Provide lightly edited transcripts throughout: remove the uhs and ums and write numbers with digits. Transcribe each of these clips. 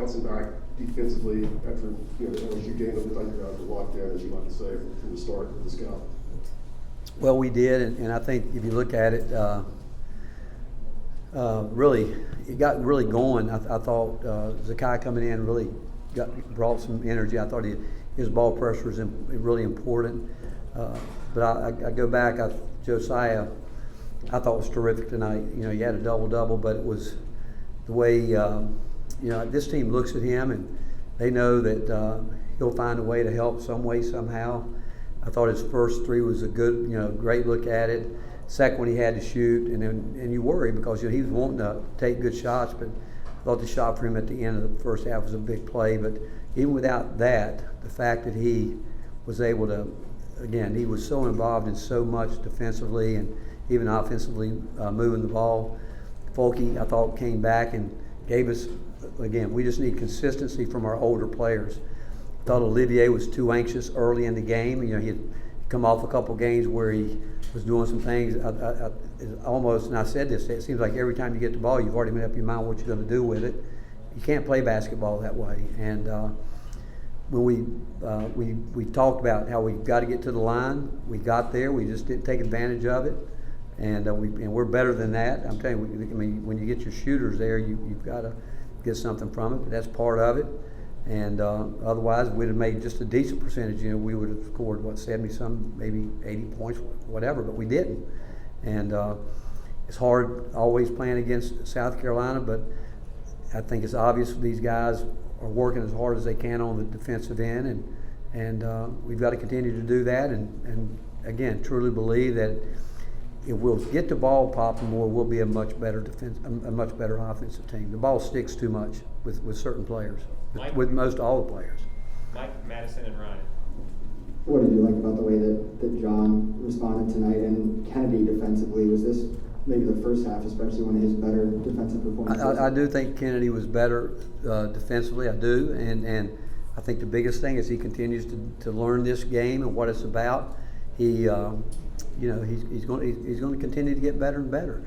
bouncing back defensively after the LSU game? It looked like you guys were locked in, as you like to say, from the start of the scout. Well, we did, and I think if you look at it, really, it got really going. I thought Zakai coming in really brought some energy. I thought his ball pressure was really important. But I go back, Josiah, I thought was terrific tonight. He had a double-double, but it was the way, this team looks at him and they know that he'll find a way to help some way, somehow. I thought his first three was a good, great look at it. Second one he had to shoot, and you worry because he was wanting to take good shots, but I thought the shot for him at the end of the first half was a big play. But even without that, the fact that he was able to, again, he was so involved in so much defensively and even offensively moving the ball. Folke, I thought, came back and gave us, again, we just need consistency from our older players. I thought Olivier was too anxious early in the game. He'd come off a couple games where he was doing some things. Almost, and I said this, it seems like every time you get the ball, you've already made up your mind what you're going to do with it. You can't play basketball that way. And when we talked about how we got to get to the line, we got there. We just didn't take advantage of it, and we're better than that. I'm telling you, when you get your shooters there, you've got to get something from it. But that's part of it. And otherwise, we'd have made just a decent percentage. We would have scored 70-some, maybe 80 points, whatever. But we didn't. And it's hard always playing against South Carolina, but I think it's obvious these guys are working as hard as they can on the defensive end, and we've got to continue to do that. And again, truly believe that if we'll get the ball popping more, we'll be a much better a much better offensive team. The ball sticks too much with certain players, with most all the players. Mike, Madison, and Ryan. What did you like about the way that John responded tonight, and Kennedy defensively? Was this maybe the first half, especially one of his better defensive performances? I do think Kennedy was better defensively. I do, and I think the biggest thing is he continues to learn this game and what it's about. He's going to continue to get better and better.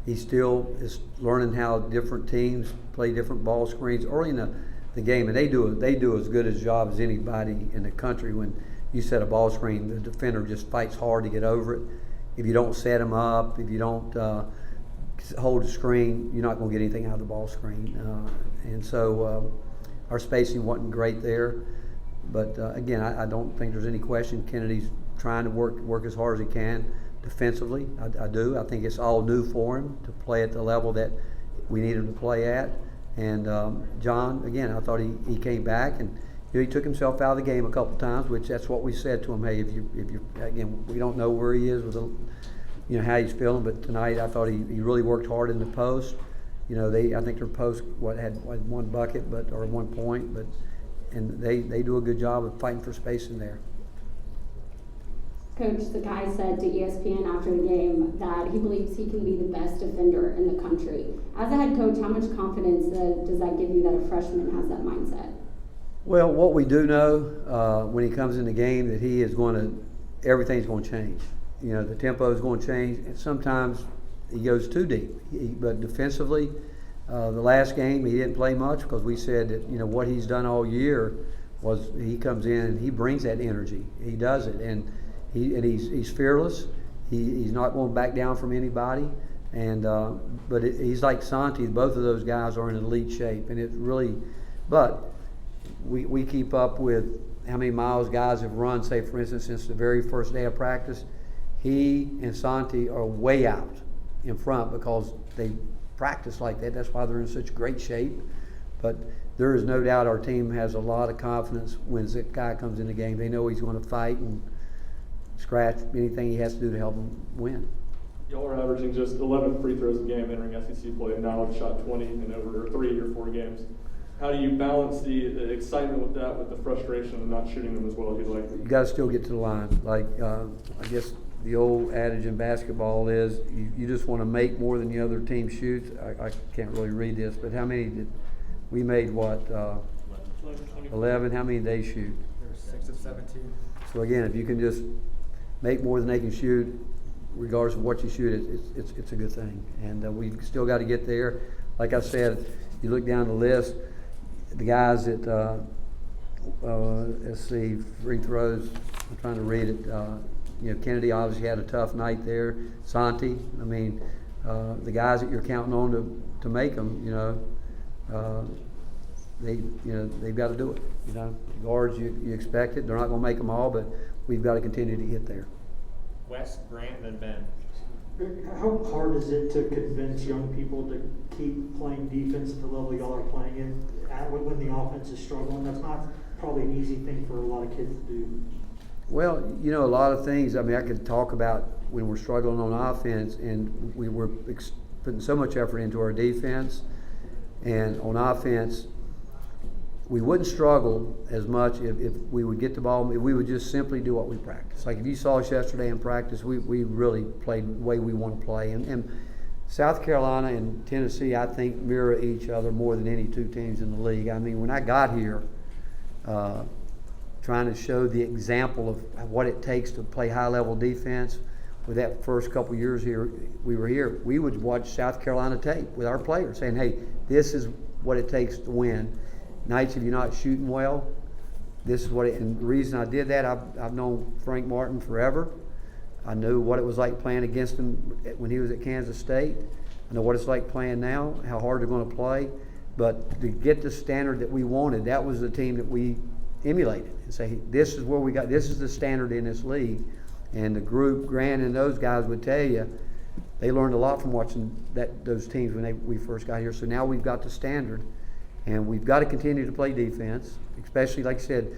He still is learning how different teams play different ball screens early in the game, and they do as good a job as anybody in the country. When you set a ball screen, the defender just fights hard to get over it. If you don't set them up, if you don't hold the screen, you're not going to get anything out of the ball screen. And so our spacing wasn't great there. But again, I don't think there's any question Kennedy's trying to work as hard as he can defensively. I do. I think it's all new for him to play at the level that we need him to play at. And John, again, I thought he came back and he took himself out of the game a couple times, which that's what we said to him. Hey, if you again, we don't know where he is with how he's feeling, but tonight I thought he really worked hard in the post. I think their post had one bucket, or 1 point, and they do a good job of fighting for space in there. Coach Sakai said to ESPN after the game that he believes he can be the best defender in the country. As a head coach, how much confidence does that give you that a freshman has that mindset? Well, what we do know when he comes in the game that he is everything's going to change. The tempo is going to change, and sometimes he goes too deep. But defensively, the last game he didn't play much because we said that what he's done all year was he comes in and he brings that energy. He does it, and he's fearless. He's not going back down from anybody. And but he's like Santi. Both of those guys are in elite shape, and it really. But we keep up with how many miles guys have run. Say, for instance, since the very first day of practice, he and Santi are way out in front because they practice like that. That's why they're in such great shape. But there is no doubt our team has a lot of confidence when that guy comes in the game. They know he's going to fight and scratch anything he has to do to help them win. Y'all are averaging just 11 free throws a game entering SEC play, and now have shot 20 in over 3 or 4 games. How do you balance the excitement with that, with the frustration of not shooting them as well as you'd like? You got to still get to the line. Like I guess the old adage in basketball is you just want to make more than the other team shoots. I can't really read this, but how many did we made? 11. How many did they shoot? There's 6 of 17. So again, if you can just make more than they can shoot, regardless of what you shoot, it's a good thing. And we've still got to get there. Like I said, you look down the list. the guys that, let's see, free throws, I'm trying to read it. Kennedy obviously had a tough night there. Santi, I mean, the guys that you're counting on to make them, they've got to do it. Guards, you expect it. They're not going to make them all, but we've got to continue to get there. Wes, Grant, and then Ben. How hard is it to convince young people to keep playing defense at the level y'all are playing it when the offense is struggling? That's not probably an easy thing for a lot of kids to do. Well, a lot of things. I mean, I could talk about when we're struggling on offense, and we were putting so much effort into our defense, and on offense, we wouldn't struggle as much if we would get the ball. If we would just simply do what we practice. Like if you saw us yesterday in practice, we really played the way we want to play. And South Carolina and Tennessee, I think, mirror each other more than any two teams in the league. I mean, when I got here, trying to show the example of what it takes to play high-level defense, with that first couple years here, we would watch South Carolina tape with our players saying, hey, this is what it takes to win. Nights if you're not shooting well, this is what it, and the reason I did that, I've known Frank Martin forever. I knew what it was like playing against him when he was at Kansas State. I know what it's like playing now, how hard they're going to play. But to get the standard that we wanted, that was the team that we emulated and say, this is where we got, this is the standard in this league. And the group, Grant and those guys would tell you, they learned a lot from watching those teams when we first got here. So now we've got the standard. And we've got to continue to play defense, especially, like I said,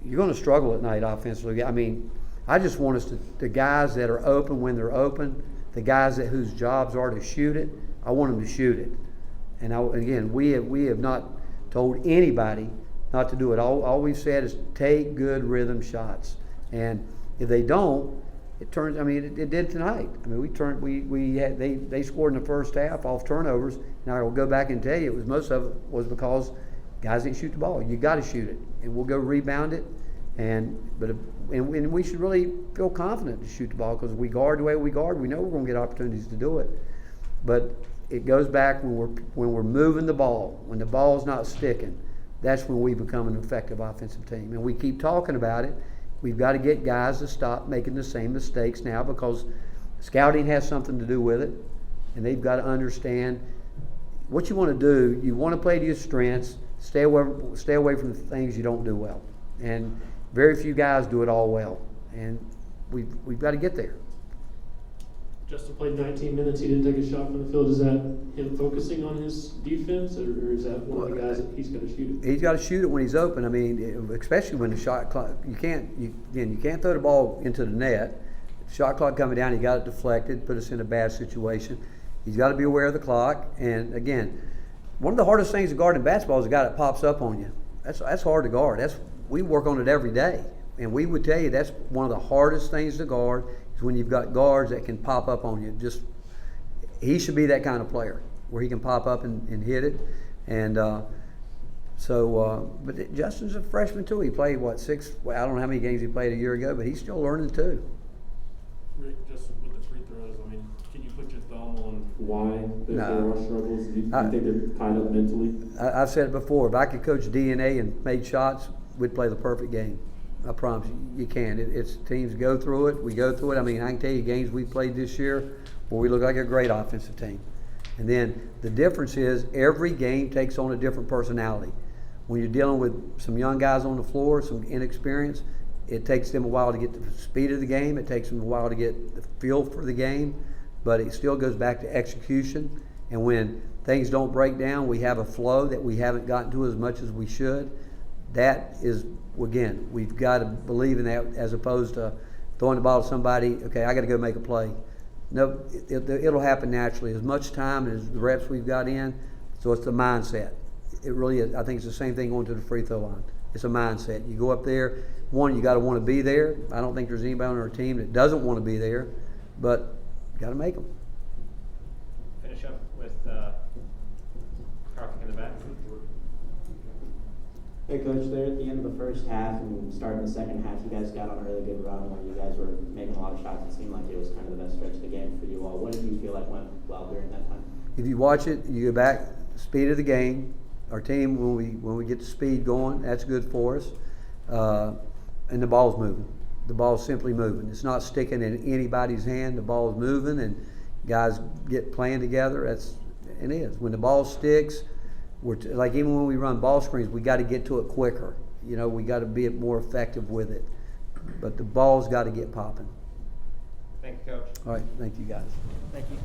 you're going to struggle at night offensively. I mean, I just want us to, the guys that are open when they're open, the guys whose jobs are to shoot it, I want them to shoot it. And again, we have not told anybody not to do it. All we've said is take good rhythm shots. And if they don't, it turns, I mean, it did tonight. I mean, they scored in the first half off turnovers. Now I'll go back and tell you, most of it was because guys didn't shoot the ball. You got to shoot it, and we'll go rebound it. And we should really feel confident to shoot the ball because we guard the way we guard. We know we're going to get opportunities to do it. But it goes back when we're moving the ball, when the ball's not sticking. That's when we become an effective offensive team. And we keep talking about it. We've got to get guys to stop making the same mistakes now because scouting has something to do with it, and they've got to understand what you want to do. You want to play to your strengths. Stay away from the things you don't do well. And very few guys do it all well, and we've got to get there. Justin played 19 minutes. He didn't take a shot from the field. Is that him focusing on his defense, or is that one of the guys that he's going to shoot it? He's got to shoot it when he's open. I mean, especially when the shot clock. You can't throw the ball into the net. Shot clock coming down. He got it deflected, put us in a bad situation. He's got to be aware of the clock. And again, one of the hardest things to guard in basketball is a guy that pops up on you. That's hard to guard. We work on it every day, and we would tell you that's one of the hardest things to guard. When you've got guards that can pop up on you. He should be that kind of player where he can pop up and hit it. And but Justin's a freshman too. He played I don't know how many games he played a year ago, but he's still learning too. Rick, just with the free throws, I mean, can you put your thumb on why there No. are struggles? Do you think they're tied up mentally? I've said it before. If I could coach DNA and made shots, we'd play the perfect game. I promise you can. It's teams go through it. We go through it. I mean, I can tell you games we played this year where we look like a great offensive team. And then the difference is every game takes on a different personality. When you're dealing with some young guys on the floor, some inexperience, it takes them a while to get the speed of the game. It takes them a while to get the feel for the game. But it still goes back to execution. And when things don't break down, we have a flow that we haven't gotten to as much as we should. That is, again, we've got to believe in that as opposed to throwing the ball to somebody, okay, I got to go make a play. No, it'll happen naturally. As much time as the reps we've got in, so it's the mindset. It really is. I think it's the same thing going to the free throw line. It's a mindset. You go up there, you got to want to be there. I don't think there's anybody on our team that doesn't want to be there, but you got to make them. Finish up with Karthik in the back. Hey Coach, there at the end of the first half and starting the second half, you guys got on a really good run where you guys were making a lot of shots. It seemed like it was kind of the best stretch of the game for you all. What did you feel like went well during that time? If you watch it, you go back, speed of the game, our team, when we get the speed going, that's good for us. And the ball's moving. The ball's simply moving. It's not sticking in anybody's hand. The ball's moving, and guys get playing together. It is. When the ball sticks, like even when we run ball screens, we got to get to it quicker. You know, we got to be more effective with it. But the ball's got to get popping. Thank you, Coach. All right, thank you guys. Thank you.